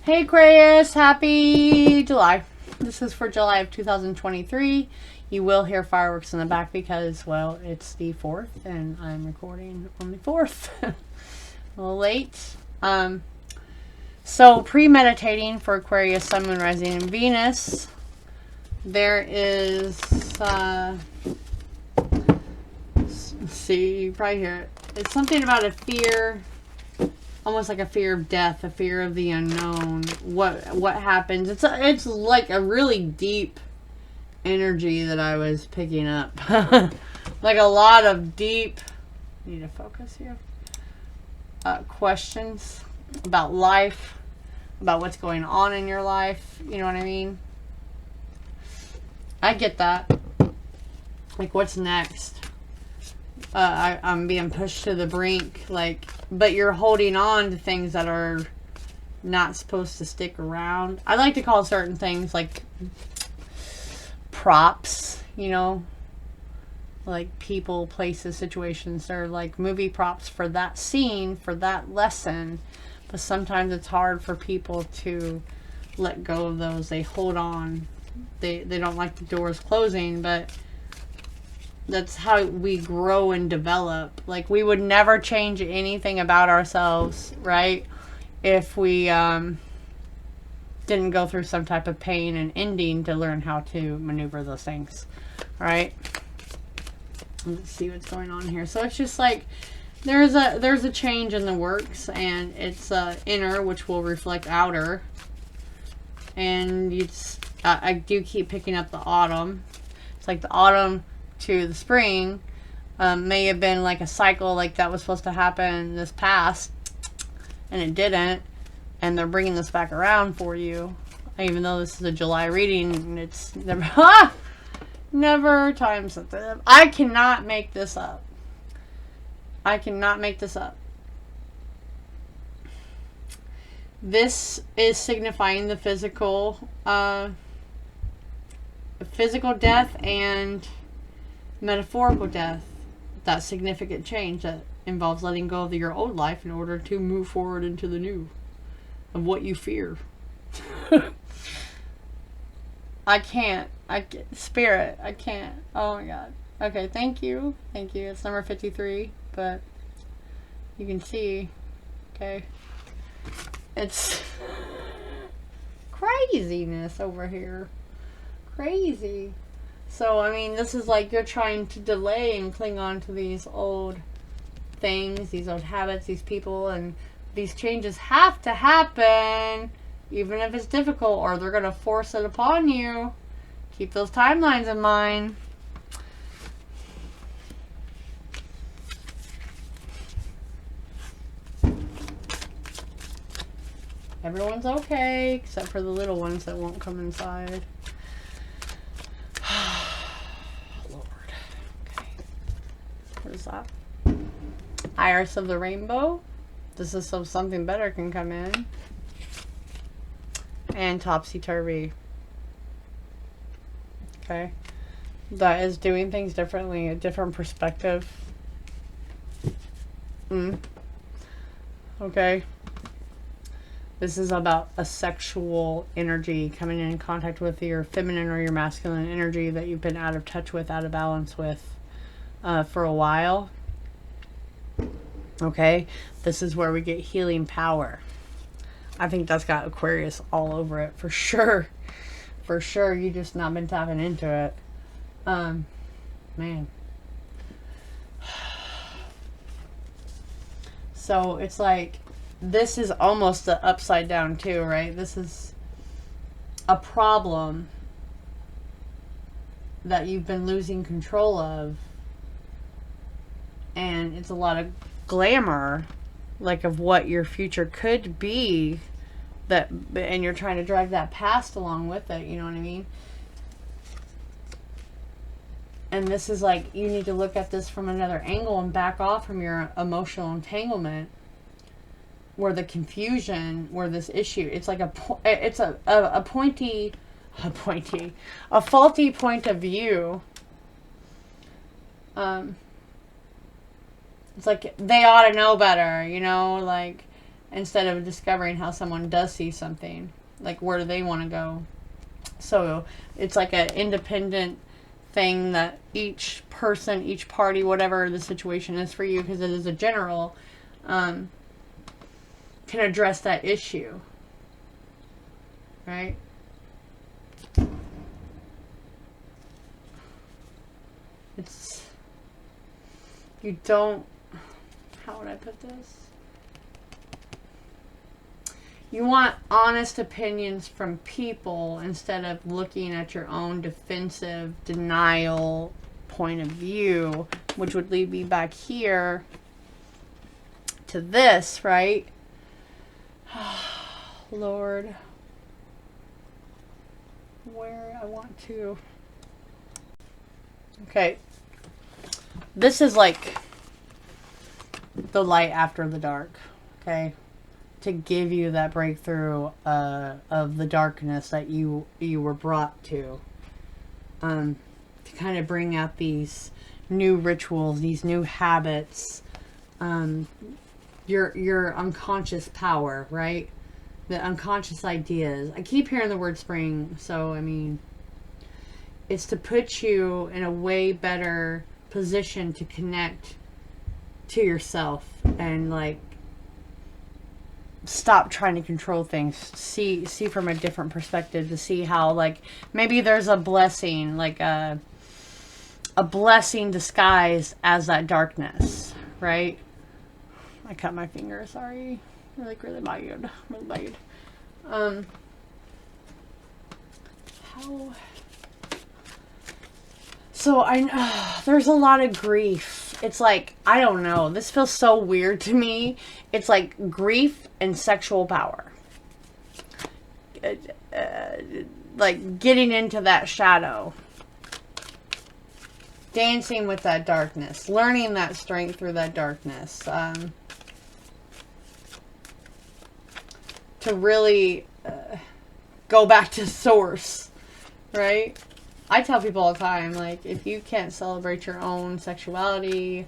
Hey Aquarius, happy July. This is for July of 2023. You will hear fireworks in the back because, well, it's the 4th and I'm recording on the 4th. A little late. So pre-meditating for Aquarius, Sun, Moon, Rising, and Venus. There is, let's see, you probably hear it. It's something about a fear, almost like a fear of death, a fear of the unknown. What happens? It's like a really deep energy that I was picking up. Like a lot of deep, need to focus here, questions about life, about what's going on in your life. You know what I mean? I get that. Like, what's next? I'm being pushed to the brink, like, but you're holding on to things that are not supposed to stick around. I like to call certain things like props, you know, like people, places, situations. They're like movie props for that scene, for that lesson. But sometimes it's hard for people to let go of those. They hold on. They don't like the doors closing, but that's how we grow and develop. Like, we would never change anything about ourselves, right, if we didn't go through some type of pain and ending to learn how to maneuver those things, right? Let's see what's going on here. So it's just like there's a change in the works, and it's inner, which will reflect outer. And it's I do keep picking up the autumn. It's like the autumn to the spring may have been like a cycle, like that was supposed to happen this past and it didn't, and they're bringing this back around for you, even though this is a July reading and it's never never time sensitive. I cannot make this up. I cannot make this up. This is signifying the physical death and metaphorical death. That significant change that involves letting go of your old life in order to move forward into the new of what you fear. I can't. Spirit, I can't. Oh my God. Okay, thank you. Thank you. It's number 53, but you can see, okay, it's craziness over here. Crazy. So, I mean, this is like you're trying to delay and cling on to these old things, these old habits, these people, and these changes have to happen, even if it's difficult, or they're going to force it upon you. Keep those timelines in mind. Everyone's okay, except for the little ones that won't come inside. What is that? Iris of the rainbow. This is so something better can come in. And topsy-turvy. Okay. That is doing things differently, a different perspective. Okay. This is about a sexual energy coming in contact with your feminine or your masculine energy that you've been out of touch with, out of balance with for a while. Okay, this is where we get healing power. I think that's got Aquarius all over it for sure. For sure, you just not been tapping into it. Man. So it's like this is almost the upside down too, right? This is a problem that you've been losing control of. And it's a lot of glamour, like of what your future could be, that, and you're trying to drag that past along with it, you know what I mean? And this is like, you need to look at this from another angle and back off from your emotional entanglement, where the confusion, where this issue, it's like a faulty point of view. It's like they ought to know better, you know, like instead of discovering how someone does see something. Like, where do they want to go? So it's like an independent thing that each person, each party, whatever the situation is for you, because it is a general, can address that issue. Right? It's, you don't, how would I put this? You want honest opinions from people instead of looking at your own defensive denial point of view, which would lead me back here to this, right? Lord, where I want to. Okay. This is like the light after the dark, okay? To give you that breakthrough of the darkness that you were brought to kind of bring out these new rituals, these new habits, your unconscious power, right? The unconscious ideas. I keep hearing the word spring, so I mean, it's to put you in a way better position to connect to yourself and like stop trying to control things. See from a different perspective, to see how like maybe there's a blessing, like a blessing disguised as that darkness, right? I cut my finger, sorry. Really bad. How? So there's a lot of grief. It's like, I don't know. This feels so weird to me. It's like grief and sexual power. Like getting into that shadow. Dancing with that darkness. Learning that strength through that darkness. To really go back to source. Right? I tell people all the time, like, if you can't celebrate your own sexuality,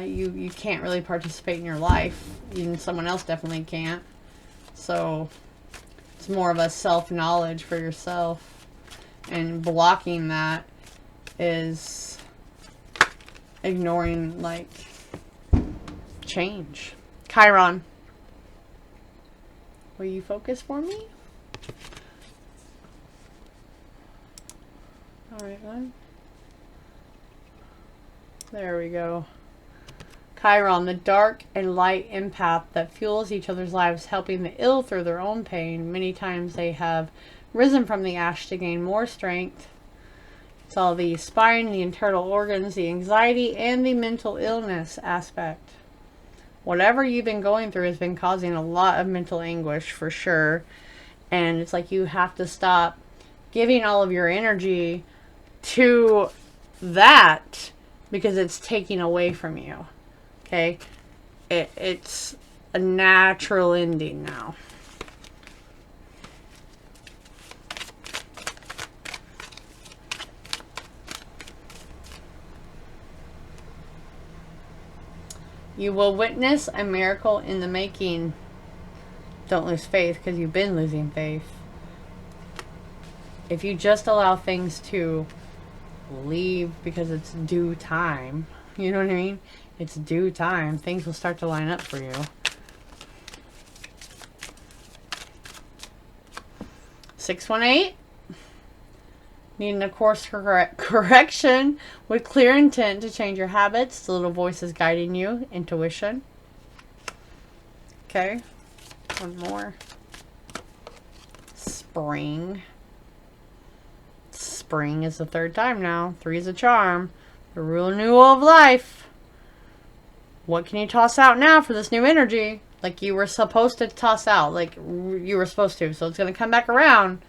you can't really participate in your life. Even someone else definitely can't. So it's more of a self-knowledge for yourself. And blocking that is ignoring, like, change. Chiron. Will you focus for me? Alright then. There we go. Chiron, the dark and light empath that fuels each other's lives, helping the ill through their own pain. Many times they have risen from the ash to gain more strength. It's all the spine, the internal organs, the anxiety, and the mental illness aspect. Whatever you've been going through has been causing a lot of mental anguish for sure. And it's like you have to stop giving all of your energy to that because it's taking away from you. Okay? It's a natural ending now. You will witness a miracle in the making. Don't lose faith, because you've been losing faith. If you just allow things to leave because it's due time, you know what I mean? It's due time. Things will start to line up for you. 618. Needing a course correction with clear intent to change your habits. The little voice is guiding you. Intuition. Okay. One more. Spring. Spring is the third time now. 3 is a charm. The renewal of life. What can you toss out now for this new energy? Like you were supposed to toss out. Like you were supposed to. So it's going to come back around.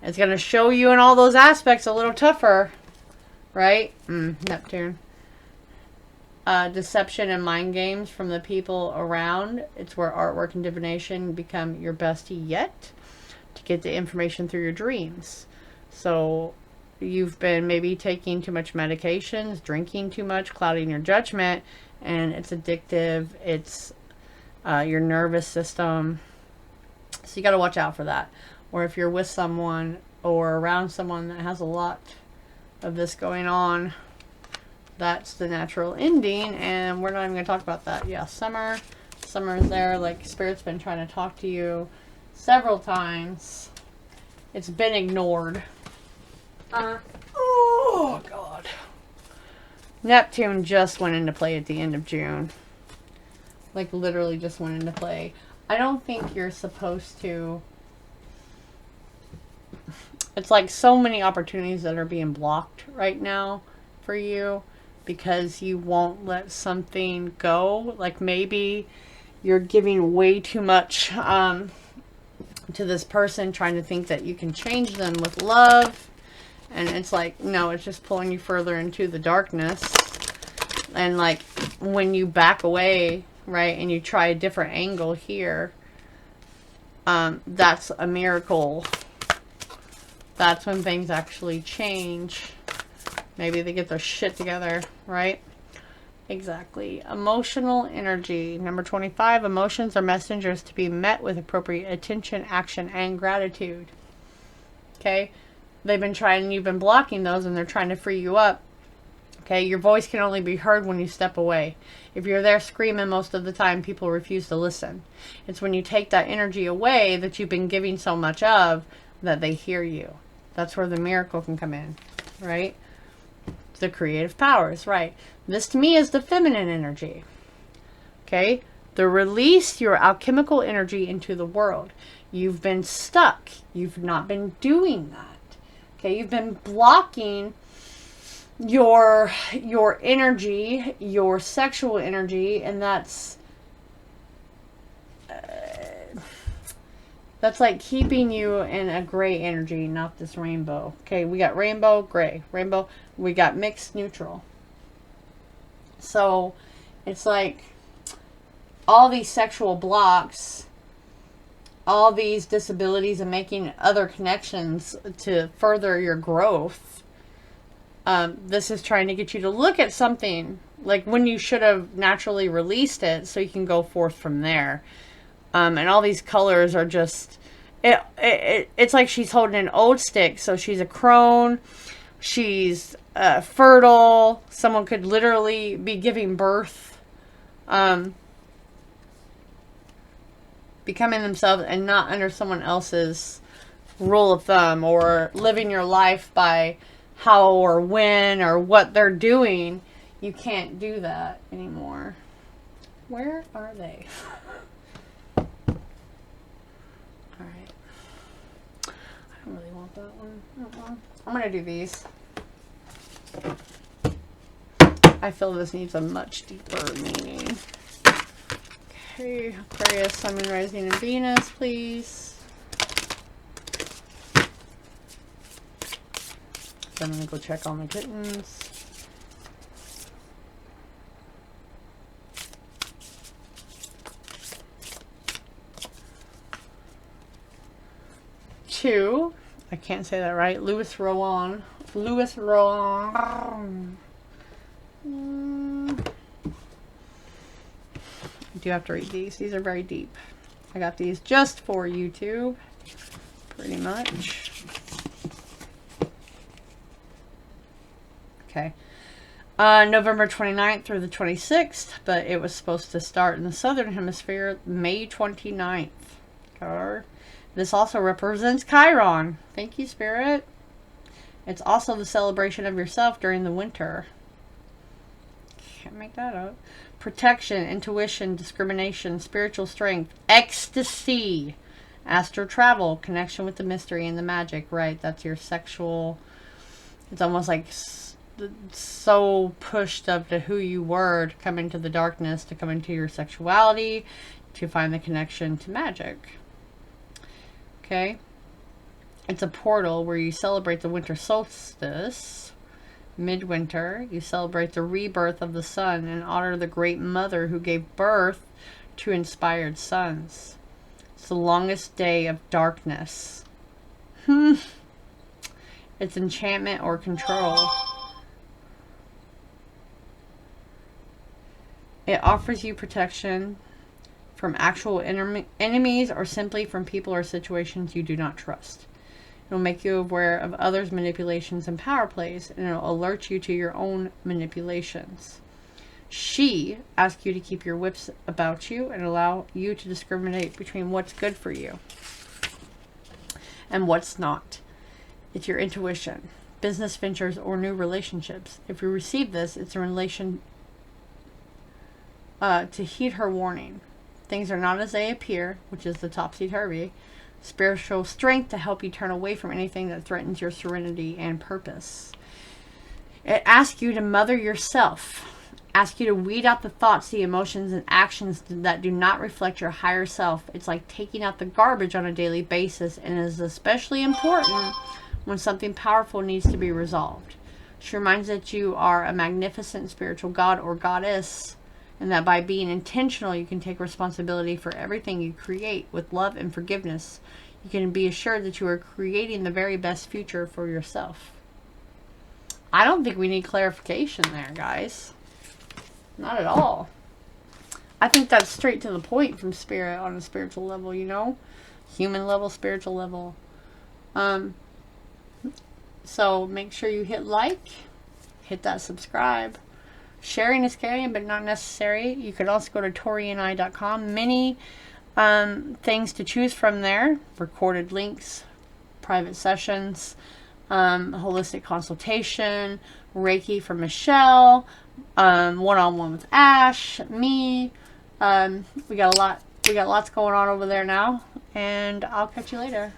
It's going to show you in all those aspects a little tougher. Right? Neptune. Deception and mind games from the people around. It's where artwork and divination become your bestie yet. To get the information through your dreams. So you've been maybe taking too much medications, drinking too much, clouding your judgment, and it's addictive. It's your nervous system. So you got to watch out for that. Or if you're with someone or around someone that has a lot of this going on, that's the natural ending, and we're not even going to talk about that. Yeah, summer is there. Like, Spirit's been trying to talk to you several times. It's been ignored. Oh god. Neptune just went into play at the end of June. Like, literally just went into play. I don't think you're supposed to. It's like so many opportunities that are being blocked right now for you because you won't let something go. Like, maybe you're giving way too much to this person, trying to think that you can change them with love. And it's like, no, it's just pulling you further into the darkness. And like, when you back away, right, and you try a different angle here, that's a miracle. That's when things actually change. Maybe they get their shit together, right? Exactly. Emotional energy. Number 25, emotions are messengers to be met with appropriate attention, action, and gratitude. Okay? They've been trying, you've been blocking those, and they're trying to free you up. Okay? Your voice can only be heard when you step away. If you're there screaming most of the time, people refuse to listen. It's when you take that energy away that you've been giving so much of that they hear you. That's where the miracle can come in, right? The creative powers, right? This to me is the feminine energy. Okay? The release your alchemical energy into the world. You've been stuck. You've not been doing that. Okay? You've been blocking your energy, your sexual energy, and that's like keeping you in a gray energy, not this rainbow. Okay, we got rainbow, gray. Rainbow, we got mixed, neutral. So, it's like all these sexual blocks, all these disabilities, and making other connections to further your growth. This is trying to get you to look at something like when you should have naturally released it so you can go forth from there. And all these colors are just, it's like she's holding an old stick. So she's a crone. She's fertile. Someone could literally be giving birth, becoming themselves and not under someone else's rule of thumb, or living your life by how or when or what they're doing. You can't do that anymore. Where are they? I don't really want that one. I'm going to do these. I feel this needs a much deeper meaning. Okay, Aquarius, Sun, Moon, Rising, and Venus, please. So I'm going to go check all my kittens. Two, I can't say that right. Louis Rowan. I do have to read these. These are very deep. I got these just for YouTube, pretty much. Okay. November 29th through the 26th, but it was supposed to start in the Southern Hemisphere May 29th. Okay. This also represents Chiron. Thank you, Spirit. It's also the celebration of yourself during the winter. Can't make that up. Protection, intuition, discrimination, spiritual strength, ecstasy, astral travel, connection with the mystery and the magic. Right, that's your sexual. It's almost like so pushed up to who you were to come into the darkness, to come into your sexuality, to find the connection to magic. Okay, it's a portal where you celebrate the winter solstice. Midwinter, you celebrate the rebirth of the sun and honor the great mother who gave birth to inspired sons. It's the longest day of darkness. It's enchantment or control. It offers you protection, from actual enemies, or simply from people or situations you do not trust. It will make you aware of others' manipulations and power plays, and it will alert you to your own manipulations. She asks you to keep your wits about you and allow you to discriminate between what's good for you and what's not. It's your intuition, business ventures, or new relationships. If you receive this, it's in relation to heed her warning. Things are not as they appear, which is the topsy-turvy. Spiritual strength to help you turn away from anything that threatens your serenity and purpose. It asks you to mother yourself. Ask you to weed out the thoughts, the emotions, and actions that do not reflect your higher self. It's like taking out the garbage on a daily basis, and is especially important when something powerful needs to be resolved. She reminds that you are a magnificent spiritual god or goddess, and that by being intentional, you can take responsibility for everything you create with love and forgiveness. You can be assured that you are creating the very best future for yourself. I don't think we need clarification there, guys. Not at all. I think that's straight to the point from Spirit on a spiritual level, you know? Human level, spiritual level. So make sure you hit like, hit that subscribe. Sharing is caring, but not necessary. You can also go to Taureani.com. Many things to choose from there. Recorded links, private sessions, holistic consultation, Reiki from Michelle, one-on-one with Ash, me. We got lots going on over there now, and I'll catch you later.